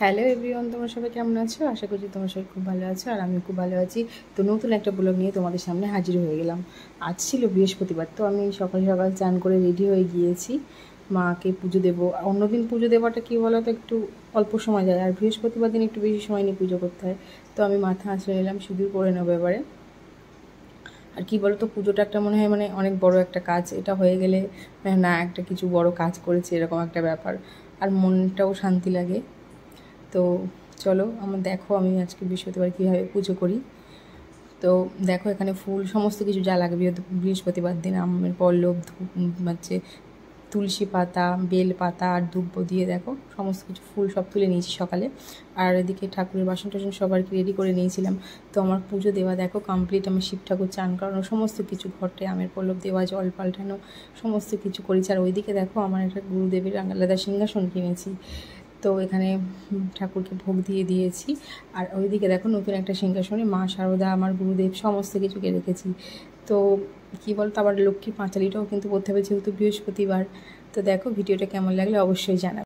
Hello everyone, তোমরা সবাই কেমন আছো? আশা করছি তোমরা সবাই খুব ভালো আছো আর আমি খুব ভালো আছি। তো নতুন একটা ব্লগ নিয়ে তোমাদের সামনে হাজির হয়ে গেলাম। আজ ছিল বৃহস্পতিবার, তো আমি সকাল সকাল চান করে রেডি হয়ে গিয়েছি মাকে পুজো দেবো। অন্যদিন পুজো দেওয়াটা কী বলো তো, একটু অল্প সময় যায়, আর বৃহস্পতিবার দিন একটু বেশি সময় নিয়ে পুজো করতে হয়। তো আমি মাথা আঁচড়ে নিলাম, সিঁদুর করে নেবো এবারে। আর কি বলো তো, পুজোটা একটা মনে হয় অনেক বড় একটা কাজ। এটা হয়ে গেলে না একটা কিছু বড় কাজ করেছে এরকম একটা ব্যাপার, আর মনটাও শান্তি লাগে। তো চলো দেখো আমি আজকে বৃহস্পতিবার কীভাবে পুজো করি। তো দেখো এখানে ফুল সমস্ত কিছু যা লাগবে বৃহস্পতিবার দিন, আমের পল্লব, হচ্ছে তুলসী পাতা, বেল পাতা আর দুব্বো দিয়ে দেখো সমস্ত কিছু ফুল সব তুলে নিয়েছি সকালে। আর এদিকে ঠাকুরের বাসন টাসন সবার রেডি করে নিয়েছিলাম। তো আমার পুজো দেওয়া দেখো কমপ্লিট। আমি শিব ঠাকুর চান করানো সমস্ত কিছু, ঘরটায় আমের পল্লব দেওয়া, জল পাল্টানো সমস্ত কিছু করেছি। আর ওইদিকে দেখো আমার একটা গুরুদেবের আলাদা সিংহাসন কিনেছি, তো এখানে ঠাকুরকে ভোগ দিয়ে দিয়েছি। আর ওইদিকে দেখো নতুন একটা সিংহাসনে মা শারদা, আমার গুরুদেব সমস্ত কিছুকে রেখেছি। তো কী বলতো, আবার লক্ষ্মী পাঁচালিটাও কিন্তু করতে হবে যেহেতু বৃহস্পতিবার। তো দেখো ভিডিওটা কেমন লাগলে অবশ্যই জানাবে।